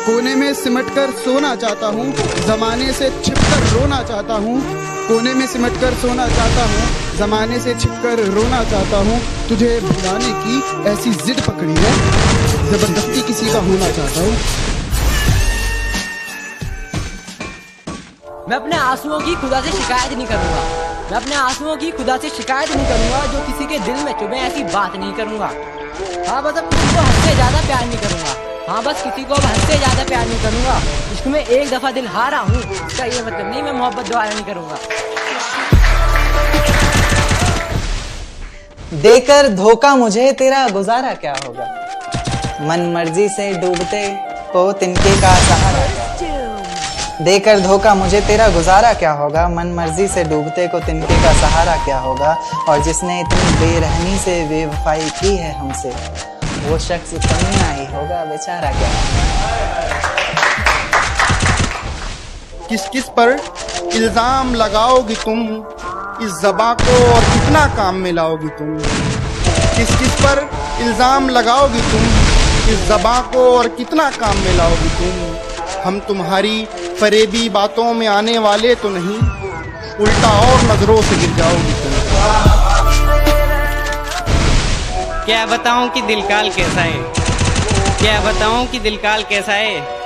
कोने में सिमट कर सोना चाहता हूँ, जमाने से छिपकर रोना चाहता हूँ। कोने में सिमट कर सोना चाहता हूँ, जमाने से छिपकर रोना चाहता हूँ। तुझे भुलाने की ऐसी जिद पकड़ी है, जबरदस्ती किसी का होना चाहता हूँ। मैं अपने आंसुओं की खुदा से शिकायत नहीं करूंगा। मैं अपने आंसुओं की खुदा से शिकायत नहीं करूंगा। जो किसी के दिल में चुभे ऐसी बात नहीं करूंगा। हाँ बस अब किसी को हद से ज्यादा प्यार नहीं करूंगा। हाँ बस किसी को अब हद से ज्यादा प्यार नहीं करूंगा। इश्क में एक दफा दिल हारा हूँ, इसका ये मतलब नहीं मैं मोहब्बत दोबारा नहीं करूंगा। देकर धोखा मुझे तेरा गुजारा क्या होगा, मन मर्जी से डूबते को तिनके का सहारा क्या। देकर धोखा मुझे तेरा गुजारा क्या होगा, मन मर्जी से डूबते को तिनके का सहारा क्या होगा। और जिसने इतनी बेरहमी से बेवफाई की है हमसे, वो शख्स कमीना ही होगा बेचारा क्या। किस किस पर इल्जाम लगाओगी तुम, इस ज़बां को और कितना काम में लाओगी तुम। किस किस पर इल्जाम लगाओगी तुम, इस ज़बां को और कितना काम में लाओगी तुम। हम तुम्हारी फरेबी बातों में आने वाले तो नहीं, उल्टा और नजरों से गिर जाओगी तुम। क्या बताऊं कि दिल काल कैसा है, क्या बताऊं कि दिल काल कैसा है।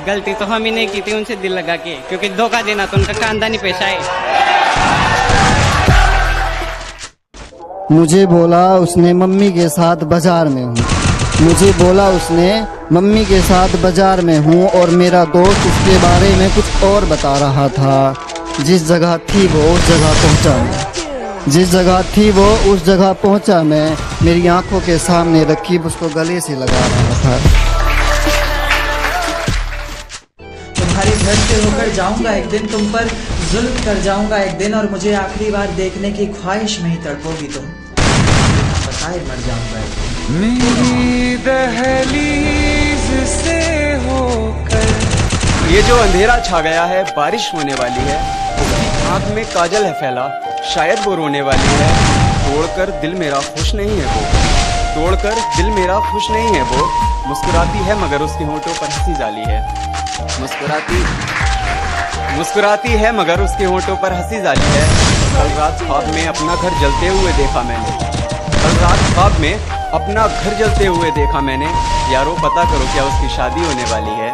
गलती तो हम ही नहीं की थी उनसे दिल लगा के, क्योंकि धोखा देना तो उनका खानदानी पेशा है। मुझे बोला उसने मम्मी के साथ बाजार में हूँ, मुझे बोला उसने मम्मी के साथ बाजार में हूँ। और मेरा दोस्त उसके बारे में कुछ और बता रहा था। जिस जगह थी वो उस जगह पहुँचा मैं, जिस जगह थी वो उस जगह पहुँचा मैं। मेरी आंखों के सामने रकीब उसको गले से लगा रहा था। तुम्हारे घर से होकर जाऊंगा एक दिन, तुम पर जुल्म कर जाऊंगा एक दिन। और मुझे आखिरी बार देखने की ख्वाहिश में ही तड़पोगी तुम, बताए मर जाऊंगा एक दिन। मेरी दहलीज से होकर ये जो अंधेरा छा गया है, बारिश होने वाली है। उसकी आंख में काजल है फैला, शायद वो रोने वाली है। तोड़कर दिल मेरा खुश नहीं है वो, तोड़कर दिल मेरा खुश नहीं है वो। मुस्कुराती है मगर उसके होंठों पर हंसी जाली है, मुस्कुराती है मगर उसके होंठों पर हंसी जाली है। कल रात ख्वाब में अपना घर जलते हुए देखा मैंने, कल रात ख्वाब में अपना घर जलते हुए देखा मैंने। यारो पता करो क्या उसकी शादी होने वाली है।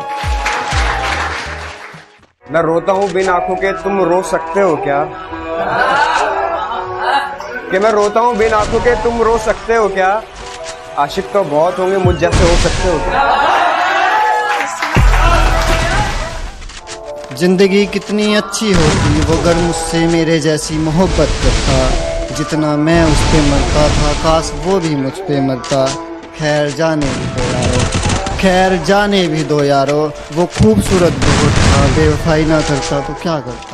मैं रोता हूँ बिन आंखों के, तुम रो सकते हो क्या। कि मैं रोता हूँ बिन आंखों के, तुम रो सकते हो क्या। आशिक तो बहुत होंगे, मुझ जैसे हो सकते हो क्या। जिंदगी कितनी अच्छी होती वो अगर मुझसे मेरे जैसी मोहब्बत करता। जितना मैं उस पे मरता था, काश वो भी मुझ पे मरता। खैर जाने भी दो यारो, खैर जाने भी दो यारो। वो खूबसूरत बहुत था, बेवफाई ना करता तो क्या करता।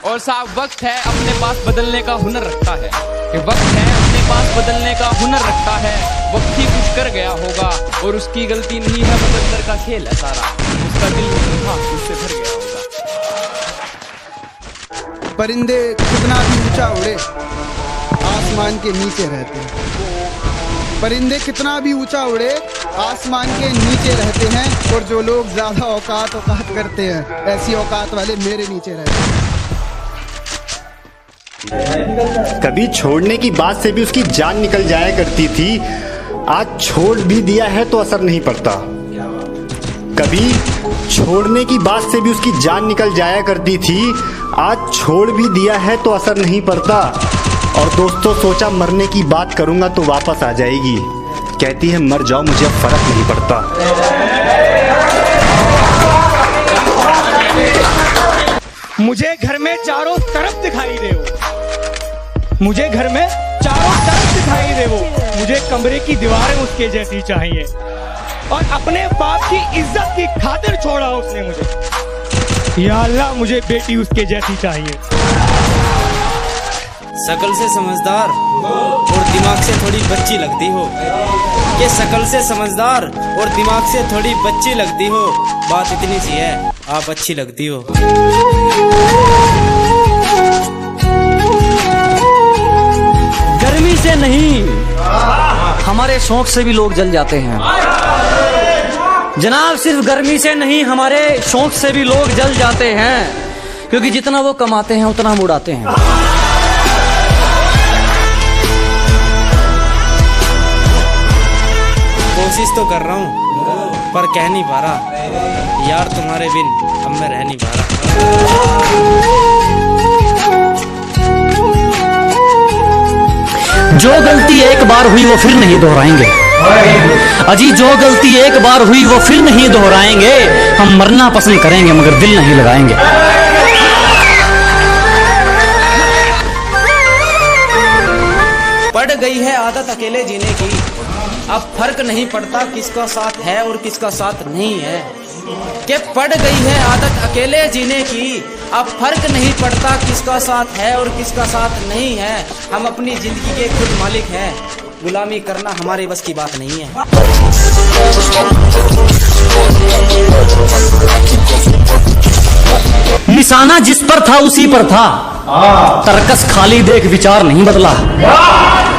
और साहब वक्त है अपने पास बदलने का हुनर रखता है, कि वक्त है अपने पास बदलने का हुनर रखता है। वक्त ही कुछ कर गया होगा और उसकी गलती नहीं है, मुकद्दर का खेल है सारा। उसका दिल नहीं था, उससे भर गया होगा। परिंदे कितना भी ऊंचा उड़े, आसमान के नीचे रहते हैं। परिंदे कितना भी ऊंचा उड़े, आसमान के नीचे रहते हैं। और जो लोग ज्यादा औकात करते हैं, ऐसी औकात वाले मेरे नीचे रहते हैं। कभी छोड़ने की बात से भी उसकी जान निकल जाया करती थी, आज छोड़ भी दिया है तो असर नहीं पड़ता। कभी छोड़ने की बात से भी उसकी जान निकल जाया करती थी, आज छोड़ भी दिया है तो असर नहीं पड़ता। और दोस्तों सोचा मरने की बात करूंगा तो वापस आ जाएगी, कहती है मर जाओ मुझे अब फर्क नहीं पड़ता। मुझे घर में चारों तरफ दिखाई दे वो, मुझे घर में चारों तरफ दिखाई दे वो। मुझे कमरे की दीवारें उसके जैसी चाहिए, और अपने बाप की इज्जत की खातिर छोड़ा उसने मुझे। या अल्लाह मुझे बेटी उसके जैसी चाहिए। शकल से समझदार और दिमाग से थोड़ी बच्ची लगती हो, ये शकल से समझदार और दिमाग से थोड़ी बच्ची लगती हो। बात इतनी सी है, आप अच्छी लगती हो। गर्मी से नहीं, हमारे शौक से भी लोग जल जाते हैं। जनाब सिर्फ गर्मी से नहीं, हमारे शौक से भी लोग जल जाते हैं, क्योंकि जितना वो कमाते हैं उतना हम उड़ाते हैं। कोशिश तो कर रहा हूँ पर कह नहीं पा रहा यार, तुम्हारे बिन अब मैं रह नहीं पा रहा। जो गलती एक बार हुई वो फिर नहीं दोहराएंगे अजी, जो गलती एक बार हुई वो फिर नहीं दोहराएंगे। हम मरना पसंद करेंगे मगर दिल नहीं लगाएंगे। पड़ गई है आदत अकेले जीने की, अब फर्क नहीं पड़ता किसका साथ है और किसका साथ नहीं है। कि पड़ गई है आदत अकेले जीने की, अब फर्क नहीं पड़ता किसका साथ है और किसका साथ नहीं है। हम अपनी जिंदगी के खुद मालिक हैं, गुलामी करना हमारे बस की बात नहीं है। निशाना जिस पर था उसी पर था, तरकस खाली देख विचार नहीं बदला।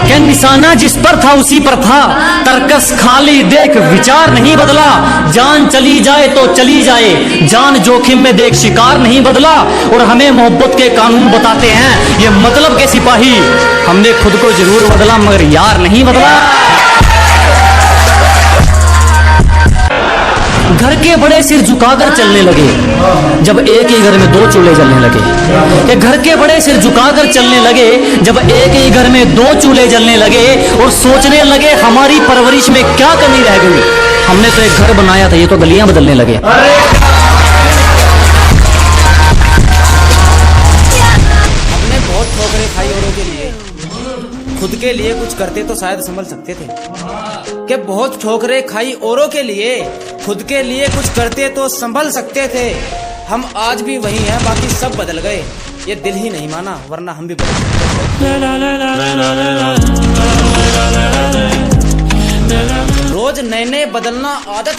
क्या निशाना जिस पर था उसी पर था, तरकस खाली देख विचार नहीं बदला। जान चली जाए तो चली जाए, जान जोखिम में देख शिकार नहीं बदला। और हमें मोहब्बत के कानून बताते हैं ये मतलब के सिपाही, हमने खुद को जरूर बदला मगर यार नहीं बदला। घर के बड़े सिर झुकाकर चलने लगे जब एक ही घर में दो चूल्हे जलने लगे। ये घर के बड़े सिर झुकाकर चलने लगे जब एक ही घर में दो चूल्हे जलने लगे। और सोचने लगे हमारी परवरिश में क्या कमी रह गई, हमने तो एक घर बनाया था, ये तो गलियां बदलने लगे। हमने बहुत ठोकरें खाई औरों के लिए, खुद के लिए कुछ करते तो शायद संभल सकते थे। कि बहुत ठोकरें खाई औरों के लिए, खुद के लिए कुछ करते तो संभल सकते थे। हम आज भी वही हैं, बाकी सब बदल गए, ये दिल ही नहीं माना वरना हम भी बदल गए। रोज नए नए बदलना आदत